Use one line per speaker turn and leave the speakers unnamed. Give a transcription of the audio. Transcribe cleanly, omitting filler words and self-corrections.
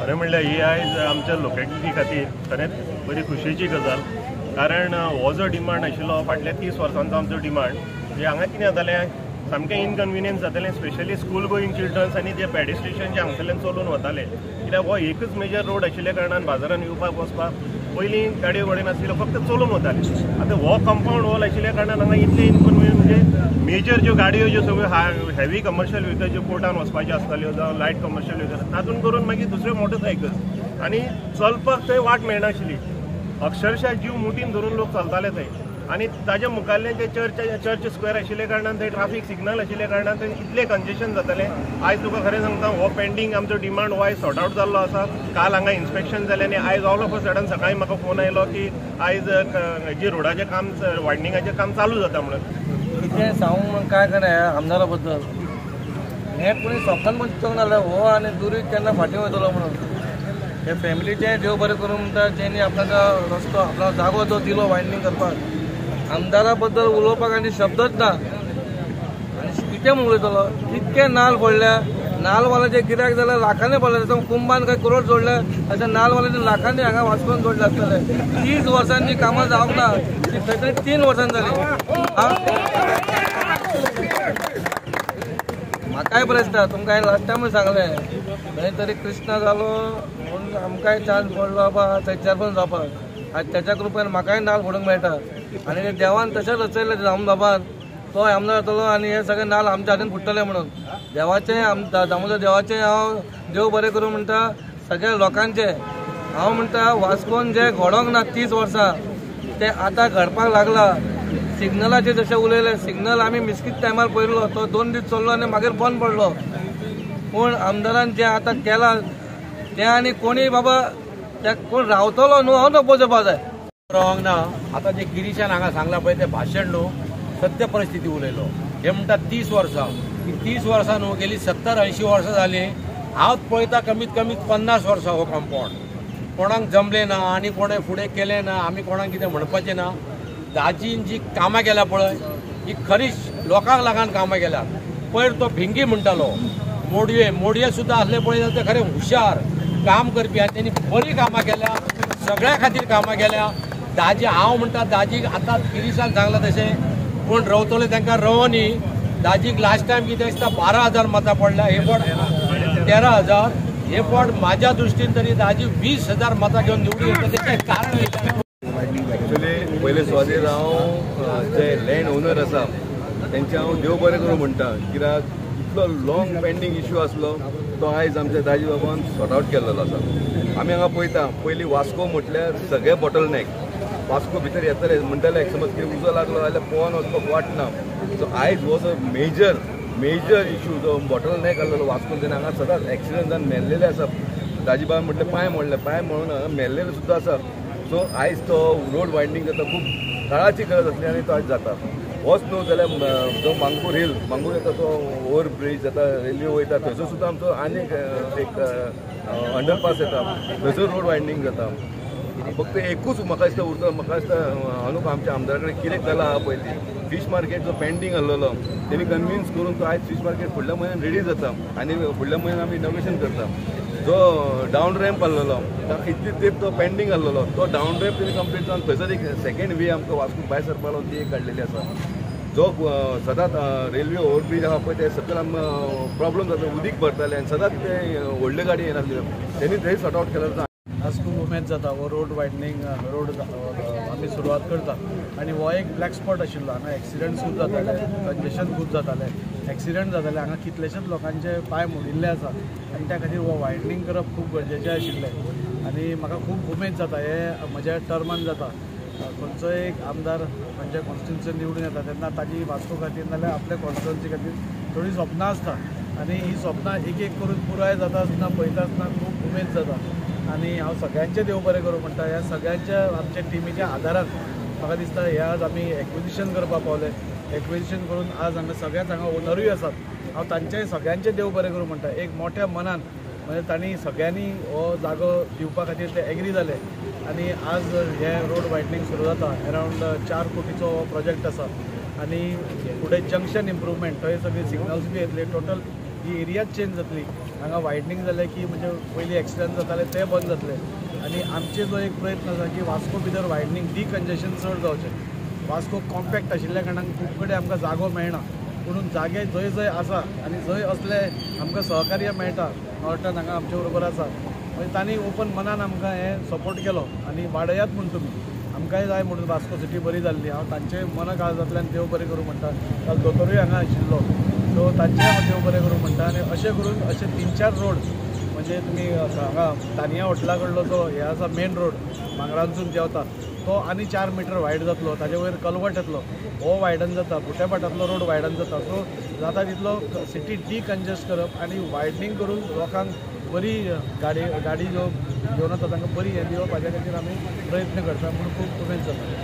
खरें म्हणल्यार ही आयज आमच्या लोकेलिटी खातीर खरेंच बरी खुशेची गजाल, कारण हो जो डिमांड आशिल्लो फाटल्या 30 वर्सांचो आमचो डिमांड, जे हांगा कितें जातालें सामकें इनकन्विनियन्स जातालें, स्पेशली स्कूल गोईंग चिल्ड्रन्स आनी जे पेडेस्ट्रेशन जे हांगसरल्यान चलून वताले, कित्याक हो एकच मेजर रोड आशिल्ल्या कारणान बाजारान येवपाक वचपाक पयलीं गाडयो कडेन नाशिल्ल्यो, फक्त चलून वताले. आतां हो कंपाऊंड वॉल आशिल्ल्या कारणान हांगा इतले इनकन्विनियन्स, म्हणजे मेजर ज्यो गाडयो ज्यो सगळ्यो हेवी कमर्शियल व्हेकल ज्यो कोर्टान वचपाच्यो आसताल्यो जावं लायट कमर्शियल व्हेकल, तातूंत करून मागीर दुसऱ्यो मोटरसायकल आनी चलपाक थंय वाट मेळनाशिल्ली. अक्षरशः जीव मुठीन धरून लोक चलताले थंय. आनी ताज्या मुखाल्ल्यान जे चर्च स्क्वेअर आशिल्ल्या कारणान थंय ट्राफीक सिग्नल आशिल्ल्या कारणान थंय इतलें कंजेशन जातालें. आयज तुका खरें सांगता, हो पेंडींग आमचो डिमांड हो आयज सॉर्ट आउट जाल्लो आसा. काल हांगा इन्स्पेक्शन जालें आनी आयज ऑल ऑफ अ सडन सकाळीं म्हाका फोन आयलो की आयज हेजें रोडाचें काम, वायडनिंगाचें काम चालू जाता म्हणून.
कितें सांगूंक काय करें आमदारा बद्दल, हें कोणी सपनान पण चिंतूंक नासलें हो आनी दुरी केन्ना फाटीं वयतलो म्हणून. हे फॅमिलीचें देव बरें करूं म्हणटा, तेणी आपल्याक रस्तो आपलो जागो जो दिलो वायडनींग करपाक, आमदारा बद्दल उलोवपाक आनी शब्दच ना. आनी कितें म्हणून उलयतलो, इतके नाल्ल पडल्या, नाल्लवाल्याचे गिरायक जाल्यार लाखांनी पडले, तातूंत कुंभान काय करोड जोडले, अशें नाल्लवाल्यांनी लाखांनी हांगा वाचून जोडले आसतले. 30 वर्सांनी कामां जावंक ना, ती खंय तरी 3 वर्सांनी जाली. म्हाकाय बरें दिसता, तुमकां हांवें लास्ट टायमूय सांगलें, खंय तरी कृष्णा जालो म्हणून आमकांय चान्स पडलो बाबा थंयच्यार पण जावपाक. आज त्याच्या कृपेन म्हाकाय नाल्ल फोडूंक मेळटा आनी ते देवान तशेंच रचयलें दामोदरान, तो आमदार जातलो आनी हे सगळे नाल्ल आमच्या हातीन फुटतले म्हणून. देवाचें दामोदर देवाचें हांव देव बरें करूं म्हणटा सगळ्या लोकांचे. हांव म्हणटा वास्कोन जे घडोंक ना 30 वर्सां ते आतां घडपाक लागला. सिग्नलाचेर जशें उलयलें, सिग्नल आमी मिस्कीट टायमार पयलो, तो 2 दीस चल्लो आनी मागीर बंद पडलो. पूण आमदारान जें आतां केलां तें आनी कोणी बाबा त्या कोण रावतलो न्हू, हांव नपो जावपाक जाय
रावंक ना. आतां जे गिरीशान हांगा सांगला पळय तें भाशण न्हू, सत्य परिस्थिती उलयलो. हे म्हणटा 30 वर्सां, ही 30 वर्सां न्हू, गेली 70-80 वर्सां जालीं. हांव पळयता कमीत कमी 50 वर्सां हो कंपाऊंड कोणाक जमलें ना आनी कोणें फुडें केलें ना, आमी कोणाक कितें म्हणपाचें ना. दाजीन जी कामां केल्या पळय ही खरीच लोकांक लागून कामां केल्यात. पयर तो भिंगी म्हणटालो, मोडये सुद्दां असले पळय जाल्यार ते खरें हुशार काम करपी, आनी तेणी बरी कामां केल्या, सगळ्या खातीर कामां केल्या. दाजी हांव म्हणटा दाजीक आतां गिरीशान सांगलां तशें कोण रवतले तांकां रवनी. दाजीक लास्ट टायम कितें दिसता 12,000 मतां पडल्या, हे फावट 13,000. हे फावट म्हाज्या दृश्टीन तरी दाजी 20,000 मतां घेवन निवडून येता. तेचें कारण
एक्चुली पयले सुवातेर हांव जे लँड ओनर आसा तेंचे हांव देव बरें करूं म्हणटा, कित्याक इतलो लॉंग पेंडींग इश्यू आसलो तो आयज आमच्या दाजी बाबान सॉर्ट आउट केल्लो आसा. आमी हांगा पळयता पयलीं वास्को म्हटल्यार सगळे बॉटलनेक, वास्को भितर येतले म्हणटाले समज कितें उजो लागलो जाल्यार पोवन वचपाक वाटना. सो आयज हो जो मेजर इश्यू जो बॉटलनेक आसलो वास्कोन, तेन्ना हांगा सदांच एक्सिडंट जावन मेल्लेले आसा. दाजी बाबा म्हटलें पांय म्हणून मेल्लेले सुद्दां आसा. सो आयज तो रोड वायडनींग जाता खूब काळाची गरज आसली आनी तो आयज जाता. होच न्हू जाल्यार जो मांगूर येता तो ओवर ब्रीज जाता, रेल्वे वयता थंयसर सुद्दां आमचो आनीक एक अंडरपास येता, थंयसर रोड वायडनींग जाता. फक्त एकूच म्हाका दिसता उरता, म्हाका दिसता अनुप आमच्या आमदारा कडेन कितें केलां आहा पयलीं, फीश मार्केट जो पेंडींग आसलेलो तेणी कन्विन्स करून तो आयज फीश मार्केट फुडल्या म्हयन्यान रेडी जाता आनी फुडल्या म्हयन्यान आमी इनॉग्रेशन करता. जो डावन रॅम्प आसलेलो इतली तेंप तो पेंडींग आसलेलो तो डावन रॅम्प तेणी कंप्लीट जावन थंयसर एक सेकेंड वे आमकां वास्को भायर सरपाक लागून ती एक काडलेली आसा. जो सदांच रेल्वे ओवरब्रीज आहा पळय ते सकयल आमकां प्रॉब्लम जाता, उदीक भरताले आनी सदांच ते व्हडले गाडी येनासल्यो, तेणी थंय सॉर्ट आउट केलो.
आज खूब उमेद जाता हो रोड वायडनींग रोड आमी सुरवात करता. आनी हो एक ब्लॅक स्पॉट आशिल्लो, हांगा एक्सिडंट खूब जाताले, कंजेशन खूब जाताले, एक्सिडंट जाताले, हांगा कितलेशेच लोकांचे पांय मोडिल्ले आसा आनी त्या खातीर हो वायडनींग करप खूब गरजेचें आशिल्लें. आनी म्हाका खूब उमेद जाता हे म्हज्या टर्मान जाता. खंयचोय एक आमदार खंयच्या कॉन्स्टिट्युन्सीन निवडून येता तेन्ना ताजी वास्को खातीर नाल्यार आपल्या कॉन्स्टिट्युन्सी खातीर थोडी स्वप्नां आसता आनी ही स्वप्नां एक एक करून पुराय जाता आसतना पळयता आसतना खूब उमेद जाता. आनी हांव सगळ्यांचे देव बरें करूं म्हणटा. ह्या सगळ्यांच्या आमच्या टिमीच्या आदारान म्हाका दिसता हे आज आमी एक्विजिशन करपाक पावले. एक्विजिशन करून आज हांगा सगळ्याच हांगा ओनरूय आसात. हांव तांचे सगळ्यांचे देव बरें करूं म्हणटा. एक मोठ्या मनान म्हणजे तांणी सगळ्यांनी हो जागो दिवपा खातीर ते एग्री जाले आनी आज हे रोड वायडनींग सुरू जाता. अरावंड 4 कोटीचो हो प्रोजेक्ट आसा आनी फुडें जंक्शन इम्प्रुवमेंट थंय सगळे सिग्नल्स बी येतले, टोटल ही एरियाच चेंज जातली हांगा वायडनींग जालें की म्हणजे पयलीं एक्सिडंट जाताले ते बंद जातले आनी आमचे जो एक प्रयत्न आसा की वास्को भितर वायडनींग डिकंजेशन चड जावचें वास्को कॉम्पॅक्ट आशिल्ल्या कारणान खूब कडेन आमकां जागो मेळना म्हणून जागे जंय जंय आसा आनी जंय असले आमकां सहकार्य मेळटा नॉर्टन हांगा आमचे बरोबर आसा म्हणजे तांणी ओपन मनान आमकां हें सपोर्ट केलो आनी वाडयात म्हण तुमी आमकांय जाय म्हणून वास्को सिटी बरी जाल्ली हांव तांचे मन काळजांतल्यान देव बरें करूं म्हणटा काल दोतोरूय हांगा आशिल्लो सो तांचे हांव देव बरें करूं म्हणटा आनी अशें करून अशे 3-4 रोड म्हणजे तुमी हांगा तानिया हॉटेला कडलो जो हे आसा मेन रोड भांगरांसून देंवता तो आनी 4 मीटर वायड जातलो ताजे वयर कलवट येतलो हो वायडन जाता बुट्यापाटांतलो रोड वायडन जाता सो जाता तितलो सिटी डिकंजेस्ट करप आनी वायडनींग करून लोकांक बरी गाडी जो घेवन वता तांकां बरी हें दिवप हाजे खातीर आमी प्रयत्न करता म्हणून खूब उमेद जाता